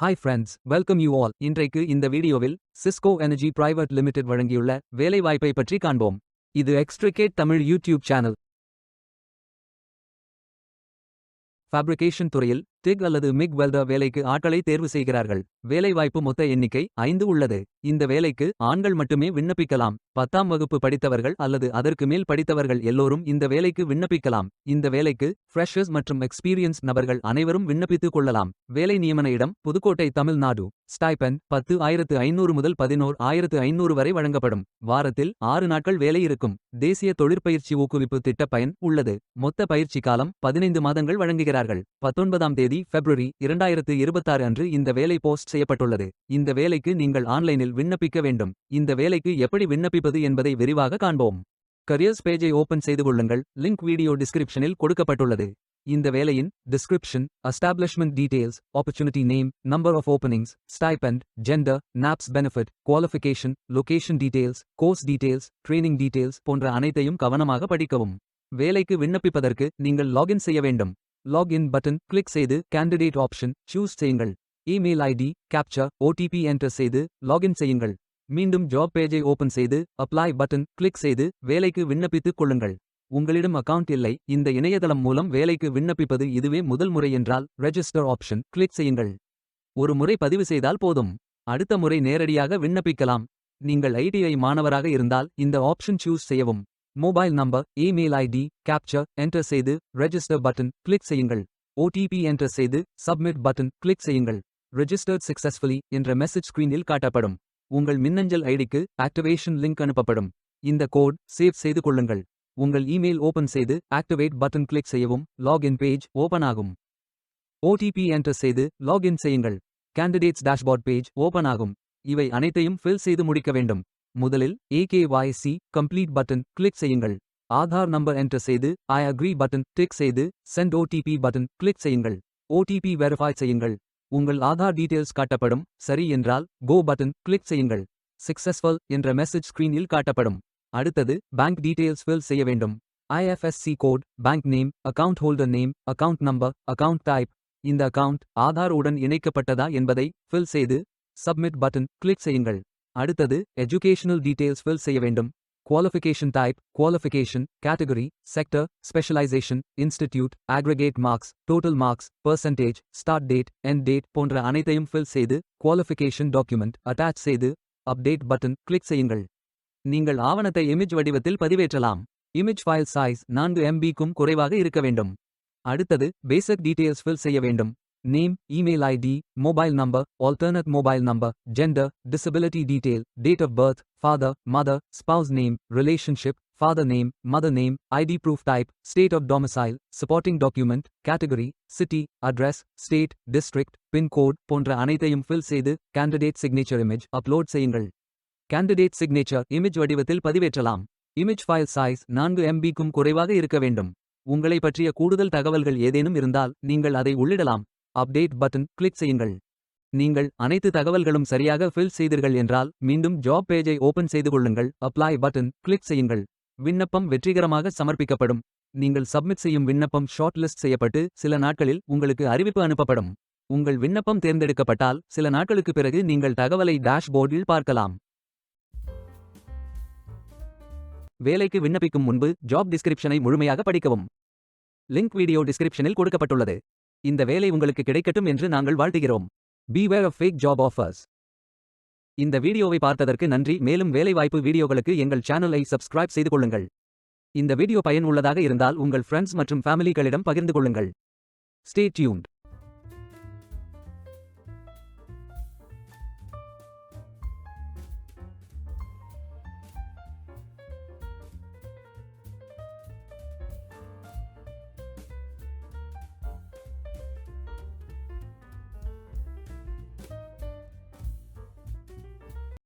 Hi friends, welcome you all. இன்றைக்கு இந்த வீடியோவில் சிஸ்கோ எனர்ஜி பிரைவேட் லிமிடெட் வழங்கியுள்ள வேலைவாய்ப்பை பற்றி காண்போம். இது extricate Tamil YouTube channel. Fabrication துறையில் டிக் அல்லது மிக் வெல்டர் வேலைக்கு ஆட்களை தேர்வு செய்கிறார்கள். வேலைவாய்ப்பு மொத்த எண்ணிக்கை 5 உள்ளது. இந்த வேலைக்கு ஆண்கள் மட்டுமே விண்ணப்பிக்கலாம். 10ஆம் வகுப்பு படித்தவர்கள் அல்லது அதற்கு மேல் படித்தவர்கள் எல்லோரும் இந்த வேலைக்கு விண்ணப்பிக்கலாம். இந்த வேலைக்கு ஃப்ரெஷர்ஸ் மற்றும் எக்ஸ்பீரியன்ஸ் நபர்கள் அனைவரும் விண்ணப்பித்துக் கொள்ளலாம். வேலை நியமன இடம் புதுக்கோட்டை, தமிழ்நாடு. ஸ்டைபெண்ட் 10,500 முதல் 11,500 வரை வழங்கப்படும். வாரத்தில் 6 நாட்கள் வேலை இருக்கும். தேசிய தொழிற்பயிற்சி ஊக்குவிப்பு திட்ட பயன் உள்ளது. மொத்த பயிற்சி காலம் 15 மாதங்கள் வழங்குகிறார்கள். 19ஆம் தேதி பிப்ரவரி 2026 அன்று இந்த வேலை போஸ்ட் செய்யப்பட்டுள்ளது. இந்த வேலைக்கு நீங்கள் ஆன்லைனில் விண்ணப்பிக்க வேண்டும். இந்த வேலைக்கு எப்படி விண்ணப்பிப்பது என்பதை விரிவாக காண்போம். கரியர்ஸ் பேஜை ஓபன் செய்து கொள்ளுங்கள். லிங்க் வீடியோ டிஸ்கிரிப்ஷனில் கொடுக்கப்பட்டுள்ளது. இந்த வேலையின் description, establishment details, opportunity name, number of openings, stipend, gender, NAPS benefit, qualification, location details, course details, training details போன்ற அனைத்தையும் கவனமாக படிக்கவும். வேலைக்கு விண்ணப்பிப்பதற்கு நீங்கள் லாகின் செய்ய வேண்டும். லாகின் பட்டன் கிளிக் செய்து கேண்டிடேட் ஆப்ஷன் சூஸ் செய்யுங்கள். Email ID, captcha, OTP enter செய்து லாகின் செய்யுங்கள். மீண்டும் ஜாப் பேஜை ஓபன் செய்து அப்ளை பட்டன் கிளிக் செய்து வேலைக்கு விண்ணப்பித்துக் கொள்ளுங்கள். உங்களிடம் அக்கவுண்ட் இல்லை, இந்த இணையதளம் மூலம் வேலைக்கு விண்ணப்பிப்பது இதுவே முதல் முறை என்றால் ரெஜிஸ்டர் ஆப்ஷன் கிளிக் செய்யுங்கள். ஒரு முறை பதிவு செய்தால் போதும். அடுத்த முறை நேரடியாக விண்ணப்பிக்கலாம். நீங்கள் ஐடிஐ மாணவராக இருந்தால் இந்த ஆப்ஷன் சூஸ் செய்யவும். Mobile number, email ID, captcha enter செய்து ரெஜிஸ்டர் பட்டன் கிளிக் செய்யுங்கள். ஓடிபி என்டர் செய்து சப்மிட் பட்டன் கிளிக் செய்யுங்கள். ரெஜிஸ்டர்ட் சக்சஸ்ஃபுல்லி என்ற மெசேஜ் ஸ்கிரீனில் காட்டப்படும். உங்கள் மின்னஞ்சல் ஐடிக்கு ஆக்டிவேஷன் லிங்க் அனுப்பப்படும். இந்த கோட் சேவ் செய்து கொள்ளுங்கள். உங்கள் இமெயில் ஓபன் செய்து ஆக்டிவேட் பட்டன் கிளிக் செய்யவும். லாகின் பேஜ் ஓபன் ஆகும். ஓடிபி என்டர் செய்து லாகின் செய்யுங்கள். கேண்டிடேட்ஸ் டேஷ்போர்ட் பேஜ் ஓபன் ஆகும். இவை அனைத்தையும் ஃபில் செய்து முடிக்க வேண்டும். முதலில் AKYC கம்ப்ளீட் பட்டன் கிளிக் செய்யுங்கள். ஆதார் நம்பர் என்டர் செய்து ஐ அக்ரி பட்டன் டிக் செய்து சென்ட் ஓடிபி பட்டன் கிளிக் செய்யுங்கள். ஓடிபி வெரிஃபை செய்யுங்கள். உங்கள் ஆதார் டீடைல்ஸ் காட்டப்படும். சரி என்றால் கோ பட்டன் கிளிக் செய்யுங்கள். சக்சஸ்ஃபுல் என்ற மெசேஜ் ஸ்கிரீனில் காட்டப்படும். அடுத்தது பேங்க் டீடைல்ஸ் ஃபில் செய்ய வேண்டும். IFSC code, bank name, account holder name, account number, account type. இந்த அக்கவுண்ட் ஆதார் உடன் இணைக்கப்பட்டதா என்பதை ஃபில் செய்து சப்மிட் பட்டன் கிளிக் செய்யுங்கள். அடுத்தது எஜுகேஷனல் டீடைல்ஸ் ஃபில் செய்ய வேண்டும். Qualification type, qualification, category, sector, specialisation, institute, aggregate marks, total marks, percentage, start date, end date போன்ற அனைத்தையும் ஃபில் செய்து குவாலிஃபிகேஷன் டாக்குமெண்ட் அட்டாச் செய்து அப்டேட் பட்டன் கிளிக் செய்யுங்கள். நீங்கள் ஆவணத்தை இமேஜ் வடிவத்தில் பதிவேற்றலாம். இமேஜ் ஃபைல் சைஸ் 4 MB-க்கும் குறைவாக இருக்க வேண்டும். அடுத்தது பேசிக் டீடைல்ஸ் ஃபில் செய்ய வேண்டும். Name, email ID, mobile number, alternate mobile number, gender, disability detail, date of birth, father, mother, spouse name, relationship, father name, mother name, ID proof type, state of domicile, supporting document, category, city, address, state, district, pincode போன்ற அனைத்தையும் fill செய்து candidate signature image upload செய்யுங்கள். Candidate signature image வடிவத்தில் பதிவேற்றலாம். Image file size 4 MB-க்கும் குறைவாக இருக்க வேண்டும். உங்களை பற்றிய கூடுதல் தகவல்கள் ஏதேனும் இருந்தால் நீங்கள் அதை உள்ளிடலாம். அப்டேட் பட்டன் கிளிக் செய்யுங்கள். நீங்கள் அனைத்து தகவல்களும் சரியாக ஃபில் செய்தீர்கள் என்றால் மீண்டும் ஜாப் பேஜை ஓபன் செய்து கொள்ளுங்கள். அப்ளை பட்டன் கிளிக் செய்யுங்கள். விண்ணப்பம் வெற்றிகரமாக சமர்ப்பிக்கப்படும். நீங்கள் சப்மிட் செய்யும் விண்ணப்பம் ஷார்ட் லிஸ்ட் செய்யப்பட்டு சில நாட்களில் உங்களுக்கு அறிவிப்பு அனுப்பப்படும். உங்கள் விண்ணப்பம் தேர்ந்தெடுக்கப்பட்டால் சில நாட்களுக்கு பிறகு நீங்கள் தகவலை டேஷ்போர்டில் பார்க்கலாம். வேலைக்கு விண்ணப்பிக்கும் முன்பு ஜாப் டிஸ்கிரிப்ஷனை முழுமையாக படிக்கவும். லிங்க் வீடியோ டிஸ்கிரிப்ஷனில் கொடுக்கப்பட்டுள்ளது. இந்த வேலை உங்களுக்கு கிடைக்கட்டும் என்று நாங்கள் வாழ்த்துகிறோம். Beware of fake job offers. இந்த வீடியோவை பார்த்ததற்கு நன்றி. மேலும் வேலைவாய்ப்பு வீடியோகளுக்கு எங்கள் சேனலை சப்ஸ்கிரைப் செய்து கொள்ளுங்கள். இந்த வீடியோ பயன் உள்ளதாக இருந்தால் உங்கள் ஃப்ரெண்ட்ஸ் மற்றும் ஃபேமிலிகளிடம் பகிர்ந்து கொள்ளுங்கள். Stay tuned.